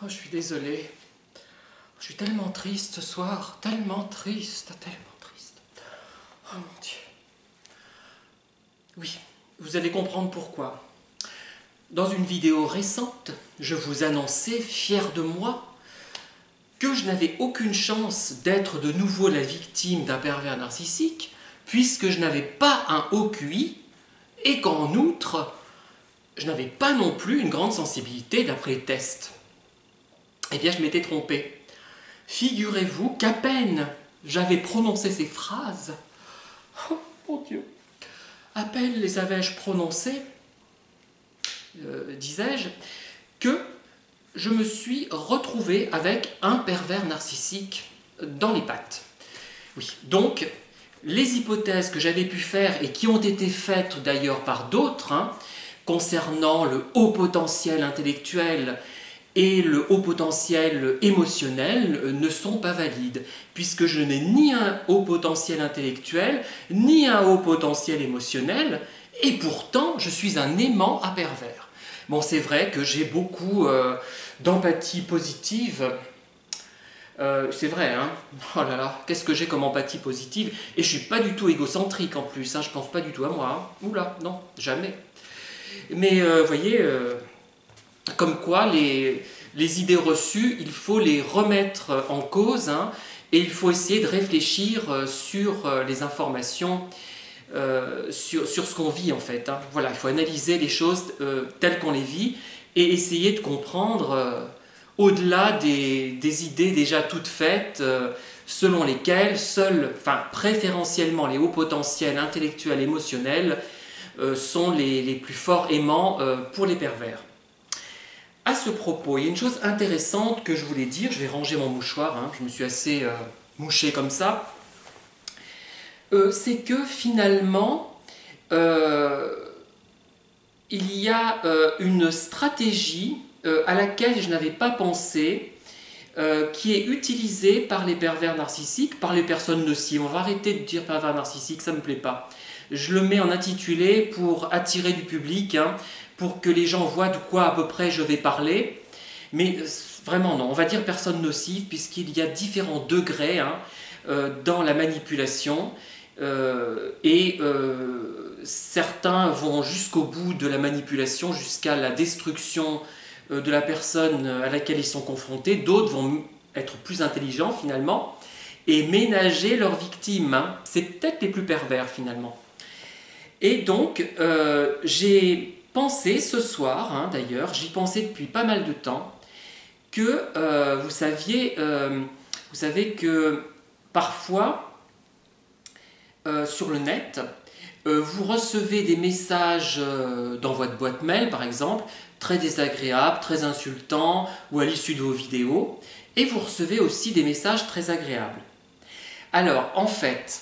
Oh, je suis désolée. Je suis tellement triste ce soir. Tellement triste, tellement triste. Oh mon Dieu. Oui, vous allez comprendre pourquoi. Dans une vidéo récente, je vous annonçais, fier de moi, que je n'avais aucune chance d'être de nouveau la victime d'un pervers narcissique, puisque je n'avais pas un haut QI, et qu'en outre, je n'avais pas non plus une grande sensibilité d'après les tests. Eh bien, je m'étais trompé. Figurez-vous qu'à peine j'avais prononcé ces phrases, oh mon Dieu, à peine les avais-je prononcées, disais-je, que je me suis retrouvé avec un pervers narcissique dans les pattes. Oui, donc les hypothèses que j'avais pu faire et qui ont été faites d'ailleurs par d'autres, concernant le haut potentiel intellectuel et le haut potentiel émotionnel ne sont pas valides, puisque je n'ai ni un haut potentiel intellectuel, ni un haut potentiel émotionnel, et pourtant je suis un aimant à pervers. Bon, c'est vrai que j'ai beaucoup d'empathie positive. C'est vrai, hein. Oh là là, qu'est-ce que j'ai comme empathie positive. Et je suis pas du tout égocentrique en plus, hein. Je pense pas du tout à moi. Oula, non, jamais. Mais vous voyez, comme quoi les idées reçues, il faut les remettre en cause, et il faut essayer de réfléchir sur les informations, sur ce qu'on vit en fait. Voilà, il faut analyser les choses telles qu'on les vit et essayer de comprendre au-delà des idées déjà toutes faites, selon lesquelles seuls, enfin préférentiellement les hauts potentiels intellectuels, émotionnels, sont les plus forts aimants pour les pervers. À ce propos, il y a une chose intéressante que je voulais dire, je vais ranger mon mouchoir, je me suis assez mouché comme ça, c'est que finalement, il y a une stratégie à laquelle je n'avais pas pensé, qui est utilisée par les pervers narcissiques, par les personnes nocives. On va arrêter de dire pervers narcissique, ça ne me plaît pas. Je le mets en intitulé pour attirer du public, pour que les gens voient de quoi à peu près je vais parler. Mais vraiment non, on va dire personne nocive, puisqu'il y a différents degrés dans la manipulation. Certains vont jusqu'au bout de la manipulation, jusqu'à la destruction de la personne à laquelle ils sont confrontés. D'autres vont être plus intelligents finalement et ménager leurs victimes. C'est peut-être les plus pervers finalement. Et donc, j'ai pensé ce soir, d'ailleurs, j'y pensais depuis pas mal de temps, que vous savez que parfois, sur le net, vous recevez des messages dans votre boîte mail, par exemple, très désagréables, très insultants, ou à l'issue de vos vidéos, et vous recevez aussi des messages très agréables. Alors, en fait,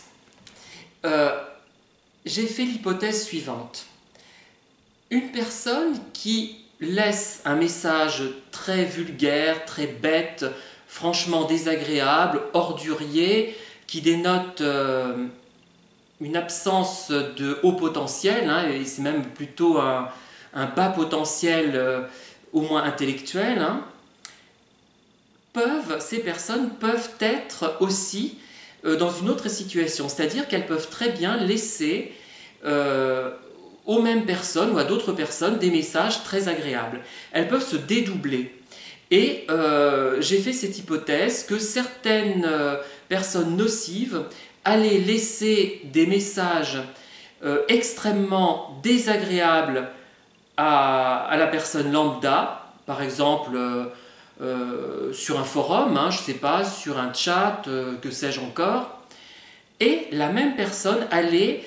j'ai fait l'hypothèse suivante. Une personne qui laisse un message très vulgaire, très bête, franchement désagréable, ordurier, qui dénote une absence de haut potentiel, et c'est même plutôt un bas potentiel, au moins intellectuel, ces personnes peuvent être aussi dans une autre situation, c'est-à-dire qu'elles peuvent très bien laisser aux mêmes personnes ou à d'autres personnes des messages très agréables. Elles peuvent se dédoubler. Et j'ai fait cette hypothèse que certaines personnes nocives allaient laisser des messages extrêmement désagréables à la personne lambda, par exemple sur un forum, je ne sais pas, sur un chat, que sais-je encore, et la même personne allait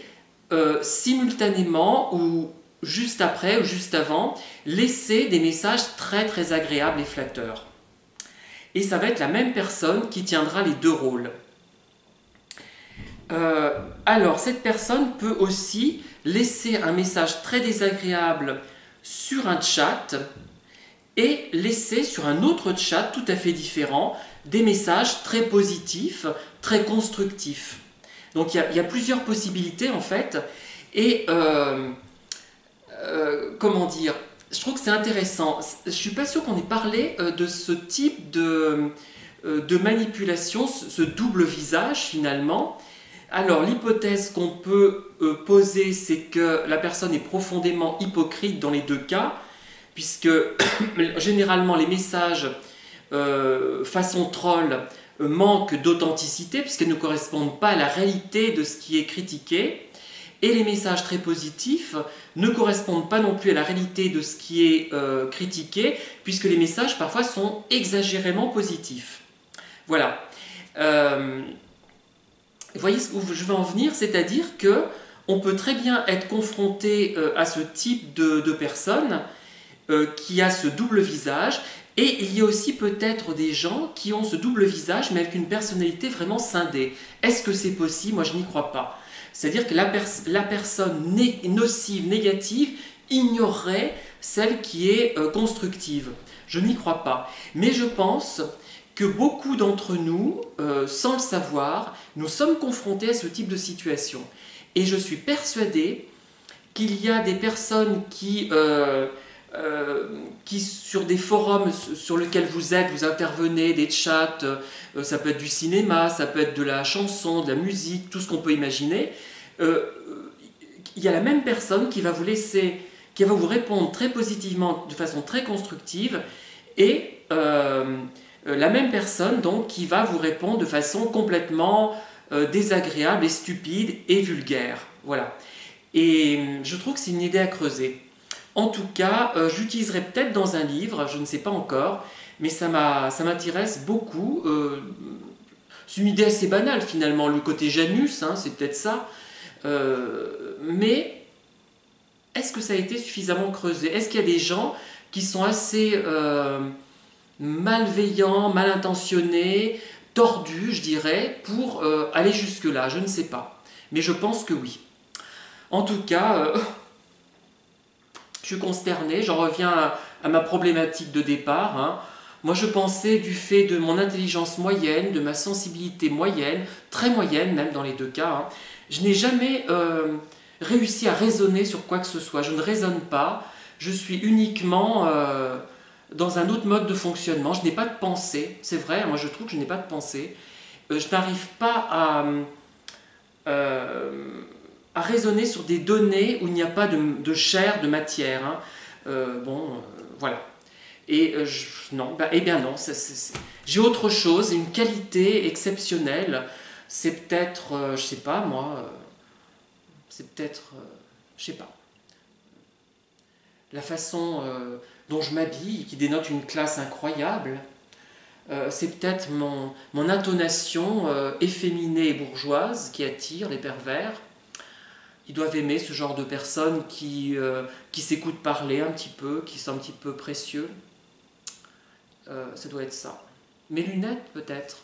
simultanément ou juste après ou juste avant laisser des messages très très agréables et flatteurs. Et ça va être la même personne qui tiendra les deux rôles. Alors cette personne peut aussi laisser un message très désagréable sur un chat et laisser sur un autre chat tout à fait différent des messages très positifs, très constructifs. Donc il y a plusieurs possibilités en fait, et comment dire, je trouve que c'est intéressant. Je suis pas sûr qu'on ait parlé de ce type de manipulation, ce double visage finalement. Alors l'hypothèse qu'on peut poser, c'est que la personne est profondément hypocrite dans les deux cas, puisque généralement les messages façon troll manquent d'authenticité, puisqu'elles ne correspondent pas à la réalité de ce qui est critiqué. Et les messages très positifs ne correspondent pas non plus à la réalité de ce qui est critiqué, puisque les messages parfois sont exagérément positifs. Voilà. Vous voyez où je veux en venir, c'est-à-dire que on peut très bien être confronté à ce type de personne qui a ce double visage, et il y a aussi peut-être des gens qui ont ce double visage mais avec une personnalité vraiment scindée. Est-ce que c'est possible? Moi je n'y crois pas. C'est-à-dire que la personne nocive, négative, ignorerait celle qui est constructive. Je n'y crois pas. Mais je pense que beaucoup d'entre nous, sans le savoir, nous sommes confrontés à ce type de situation. Et je suis persuadé qu'il y a des personnes qui sur des forums sur lesquels vous êtes, vous intervenez, des chats, ça peut être du cinéma, ça peut être de la chanson, de la musique, tout ce qu'on peut imaginer, il y a la même personne qui va vous laisser, qui va vous répondre très positivement, de façon très constructive, et la même personne donc qui va vous répondre de façon complètement désagréable et stupide et vulgaire. Voilà. Et je trouve que c'est une idée à creuser. En tout cas, j'utiliserai peut-être dans un livre, je ne sais pas encore, mais ça m'intéresse beaucoup. C'est une idée assez banale finalement, le côté Janus, hein, c'est peut-être ça. Mais est-ce que ça a été suffisamment creusé? Est-ce qu'il y a des gens qui sont assez malveillants, mal intentionnés, tordus, je dirais, pour aller jusque-là? Je ne sais pas. Mais je pense que oui. En tout cas, je suis consterné, j'en reviens à ma problématique de départ. Hein. Moi, je pensais, du fait de mon intelligence moyenne, de ma sensibilité moyenne, très moyenne même dans les deux cas, hein, je n'ai jamais réussi à raisonner sur quoi que ce soit. Je ne raisonne pas, je suis uniquement dans un autre mode de fonctionnement. Je n'ai pas de pensée, c'est vrai, moi je trouve que je n'ai pas de pensée. Je n'arrive pas à raisonner sur des données où il n'y a pas de chair, de matière. Hein. Voilà. Et non, eh bien non, j'ai autre chose, une qualité exceptionnelle. C'est peut-être, je sais pas moi, c'est peut-être, je sais pas, la façon dont je m'habille qui dénote une classe incroyable. C'est peut-être mon intonation efféminée et bourgeoise qui attire les pervers. Ils doivent aimer ce genre de personnes qui s'écoutent parler un petit peu, qui sont un petit peu précieux. Ça doit être ça. Mes lunettes, peut-être.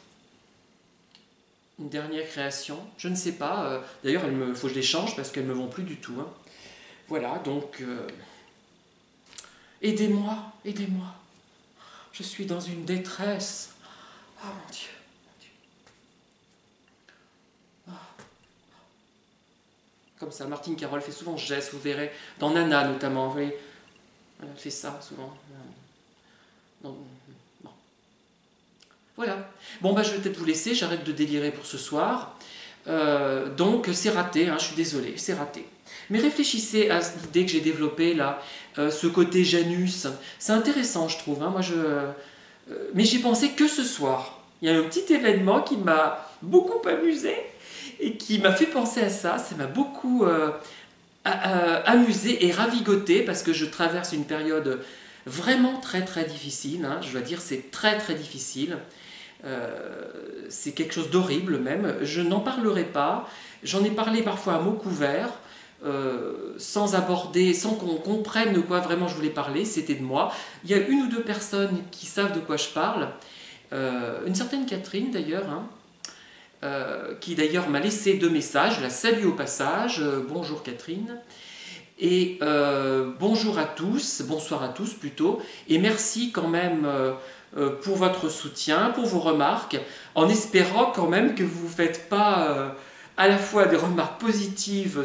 Une dernière création. Je ne sais pas. D'ailleurs, il faut que je les change parce qu'elles ne me vont plus du tout. Hein. Voilà, donc... aidez-moi, aidez-moi. Je suis dans une détresse. Oh mon Dieu. Comme ça, Martine Carole fait souvent ce geste, vous verrez, dans Nana notamment, vous voyez, elle fait ça souvent. Bon. Voilà. Bon, bah, je vais peut-être vous laisser, j'arrête de délirer pour ce soir. Donc, c'est raté, hein, je suis désolé, c'est raté. Mais réfléchissez à l'idée que j'ai développée là, ce côté Janus. C'est intéressant, je trouve. Hein, mais j'ai pensé que ce soir. Il y a un petit événement qui m'a beaucoup amusé et qui m'a fait penser à ça. Ça m'a beaucoup amusé et ravigoté parce que je traverse une période vraiment très très difficile. Hein, je dois dire, c'est très très difficile. C'est quelque chose d'horrible même. Je n'en parlerai pas. J'en ai parlé parfois à mots couverts, sans aborder, sans qu'on comprenne de quoi vraiment je voulais parler. C'était de moi. Il y a une ou deux personnes qui savent de quoi je parle. Une certaine Catherine d'ailleurs, hein, qui d'ailleurs m'a laissé 2 messages. Je la salue au passage. Bonjour Catherine. Et bonjour à tous, bonsoir à tous plutôt. Et merci quand même pour votre soutien, pour vos remarques, en espérant quand même que vous ne vous faites pas à la fois des remarques positives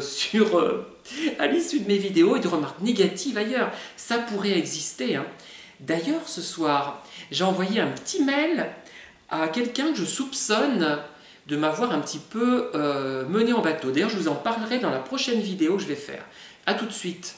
à l'issue de mes vidéos et des remarques négatives ailleurs. Ça pourrait exister, hein. D'ailleurs, ce soir, j'ai envoyé un petit mail à quelqu'un que je soupçonne de m'avoir un petit peu mené en bateau. D'ailleurs, je vous en parlerai dans la prochaine vidéo que je vais faire. A tout de suite.